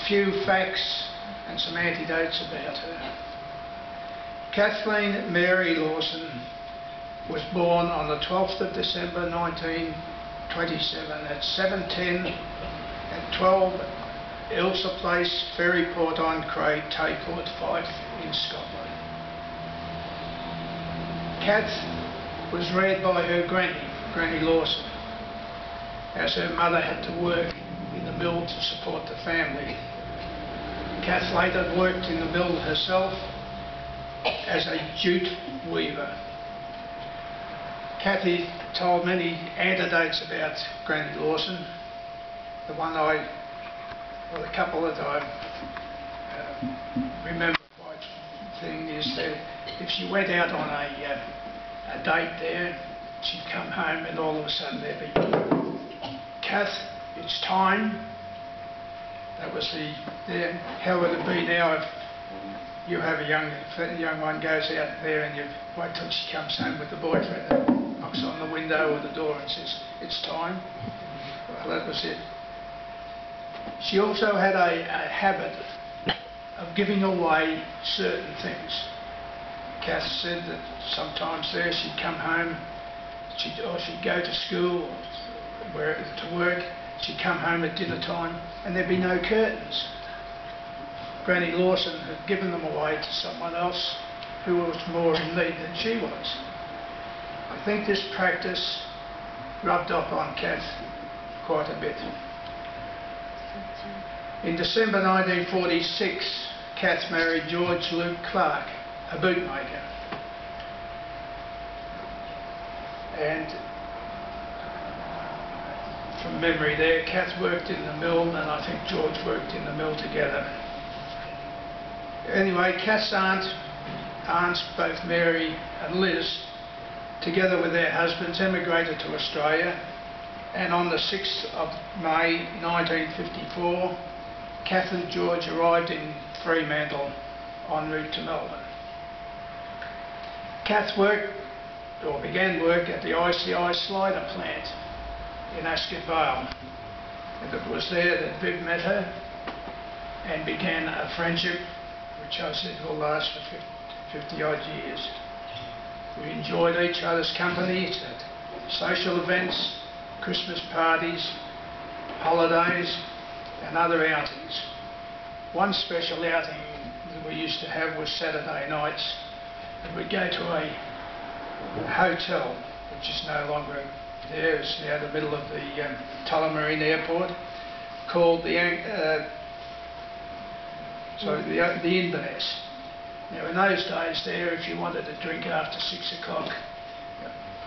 few facts and some anecdotes about her. Kathleen Mary Lawson was born on the 12th of December 1927 at 7:10 at 12 Ilsa Place, Ferryport-on-Craig, Taycourt, Fife in Scotland. Kath was reared by her Granny Lawson, as her mother had to work in the mill to support the family. Kath later worked in the mill herself as a jute weaver. Kathy told many anecdotes about Granny Lawson. The couple that I remember quite thing is that if she went out on a date there, she'd come home and all of a sudden there'd be, "Kath, it's time." That was how would it be now if you have a young one goes out there and you wait till she comes home with the boyfriend and knocks on the window or the door and says, "It's time." Well, that was it. She also had a habit of giving away certain things. Kath said that sometimes there she'd come home, or she'd go to school or to work, she'd come home at dinner time and there'd be no curtains. Granny Lawson had given them away to someone else who was more in need than she was. I think this practice rubbed off on Kath quite a bit. In December 1946, Kath married George Luke Clark, a bootmaker. And from memory there, Kath worked in the mill and I think George worked in the mill together. Anyway, Kath's aunts, both Mary and Liz, together with their husbands, emigrated to Australia, and on the 6th of May 1954, Kath and George arrived in Fremantle en route to Melbourne. Kath began work at the ICI slider plant in Ascot Vale, and it was there that Viv met her and began a friendship which I said will last for 50 odd years. We enjoyed each other's company at social events, Christmas parties, holidays and other outings. One special outing that we used to have was Saturday nights, and we'd go to a hotel which is no longer there, it's now the middle of the Tullamarine Airport, called the Inverness. Now in those days there, if you wanted to drink after 6 o'clock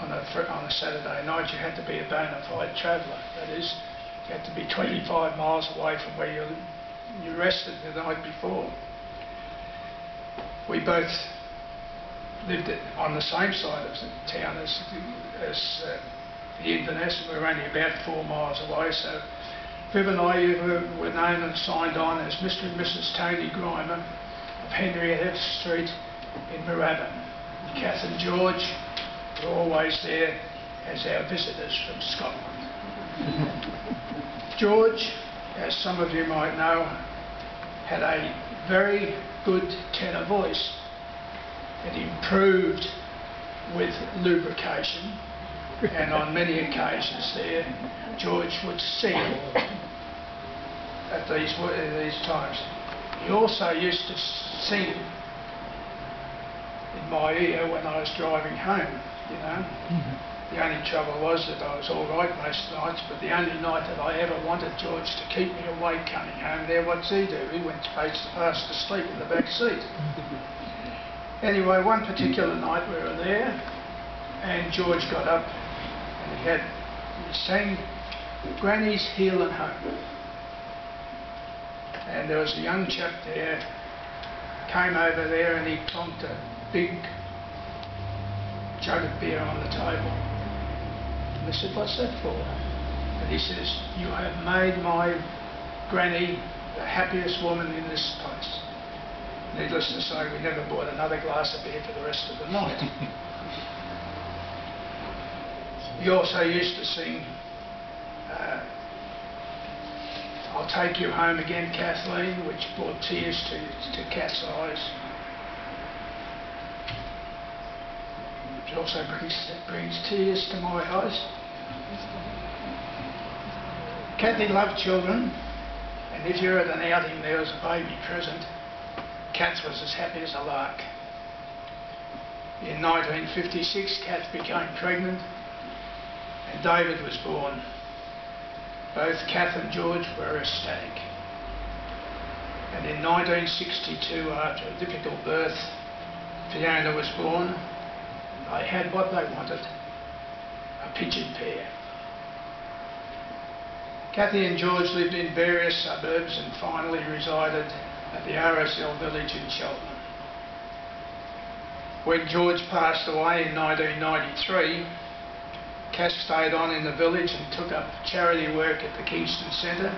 on a Saturday night, you had to be a bona fide traveller. That is, you had to be 25 miles away from where you rested the night before. We both lived on the same side of the town as the Inverness, and we were only about 4 miles away, so Viv and I were known and signed on as Mr. and Mrs. Tony Grimer of Henrietta Street in Moorabbin. Kath and George were always there as our visitors from Scotland. George, as some of you might know, had a very good tenor voice. It improved with lubrication, and on many occasions there, George would sing at these times. He also used to sing in my ear when I was driving home, you know. The only trouble was that I was all right most nights, but the only night that I ever wanted George to keep me awake coming home there, what's he do? He went fast asleep in the back seat. Anyway, one particular night we were there, and George got up and he sang Granny's Healin' Home. And there was a young chap there, came over there and he plonked a big jug of beer on the table. And I said, "What's that for?" And he says, "You have made my granny the happiest woman in this place." Needless to say, we never bought another glass of beer for the rest of the night. He also used to sing I'll Take You Home Again, Kathleen, which brought tears to Kath's eyes. Which also brings tears to my eyes. Kathy loved children, and if you're at an outing there was a baby present, Kath was as happy as a lark. In 1956, Kath became pregnant and David was born. Both Kath and George were ecstatic. And in 1962, after a difficult birth, Fiona was born. They had what they wanted, a pigeon pair. Kathy and George lived in various suburbs and finally resided at the RSL village in Cheltenham. When George passed away in 1993, Kath stayed on in the village and took up charity work at the Kingston Centre,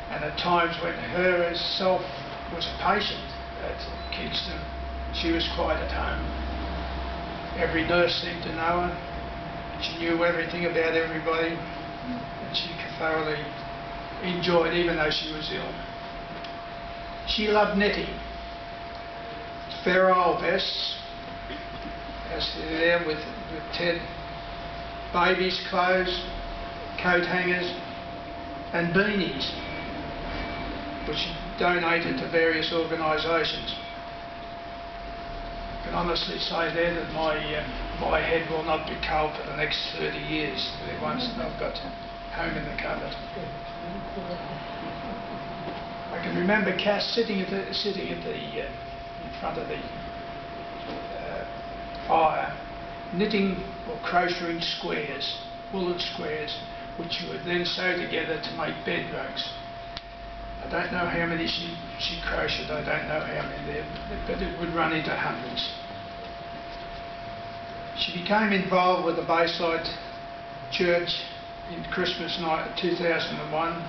and at times when her herself was a patient at Kingston, she was quite at home. Every nurse seemed to know her. She knew everything about everybody, and she thoroughly enjoyed, even though she was ill. She loved knitting. Sterile vests, as they're there with Ted, babies' clothes, coat hangers, and beanies, which she donated to various organisations. I can honestly say there that my head will not be cold for the next 30 years, once I've got home in the cupboard. I can remember Kath sitting in front of the fire, knitting or crocheting squares, woolen squares, which you would then sew together to make bed rugs. I don't know how many she crocheted, I don't know how many there, but it would run into hundreds. She became involved with the Bayside Church in Christmas night 2001.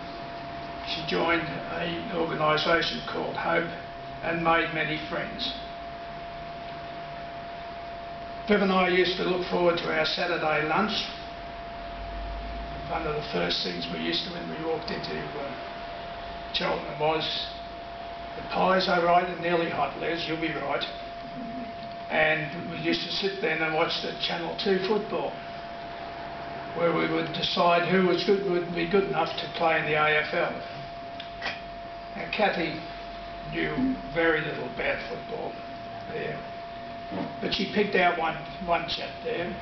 She joined an organisation called Hope and made many friends. Viv and I used to look forward to our Saturday lunch. One of the first things we used to when we walked into Cheltenham was the pies are right and nearly hot, Les, you'll be right. And we used to sit there and watch the Channel 2 football, where we would decide who would be good enough to play in the AFL. And Kathy knew very little about football there, but she picked out one chap there,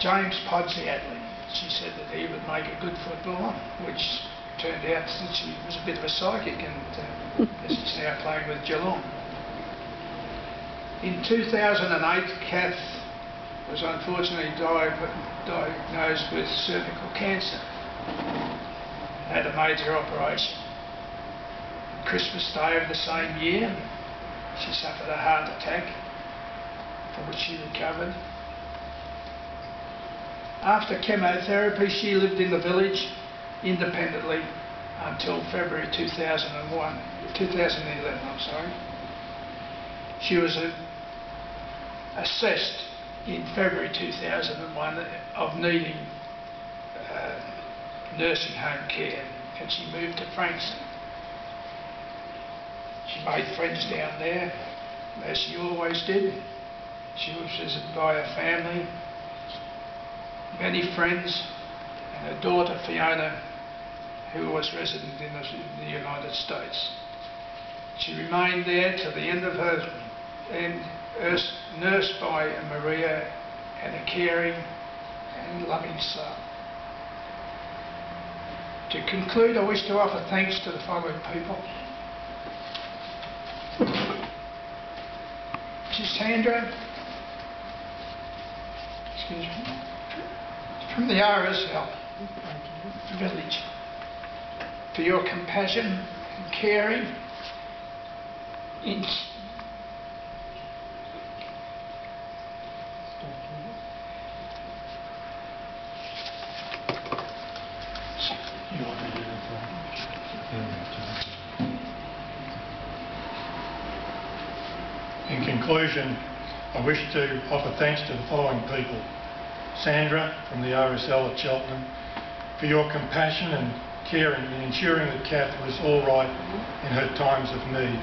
James Podsiadly. She said that he would make a good footballer, which turned out that she was a bit of a psychic, and is now playing with Geelong. In 2008, Kath was unfortunately diagnosed with cervical cancer. Had a major operation. Christmas Day of the same year, she suffered a heart attack, from which she recovered. After chemotherapy, she lived in the village independently until February 2011. She was assessed in February 2001 of needing nursing home care, and she moved to Frankston. She made friends down there, as she always did. She was visited by her family, many friends, and her daughter Fiona, who was resident in the United States. She remained there to the end of her nursed by Maria and a caring and loving soul. To conclude, I wish to offer thanks to the following people. Mrs. Sandra, excuse me, from the RSL village, for your compassion and caring in In conclusion, I wish to offer thanks to the following people. Sandra from the RSL at Cheltenham for your compassion and caring in ensuring that Kath was all right in her times of need.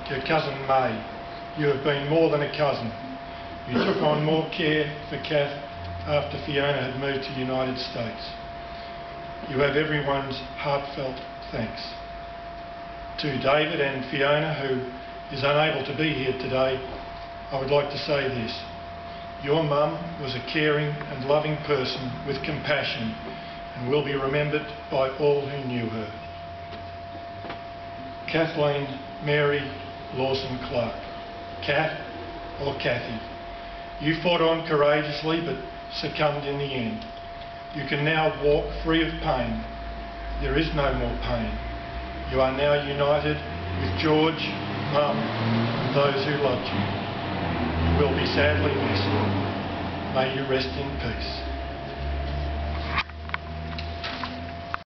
To cousin May, you have been more than a cousin. You took on more care for Kath after Fiona had moved to the United States. You have everyone's heartfelt thanks. To David and Fiona, who is unable to be here today, I would like to say this. Your mum was a caring and loving person with compassion and will be remembered by all who knew her. Kathleen Mary Lawson Clark. Kath or Kathy, you fought on courageously but succumbed in the end. You can now walk free of pain. There is no more pain. You are now united with George, Mum and those who loved you. You will be sadly missed. May you rest in peace.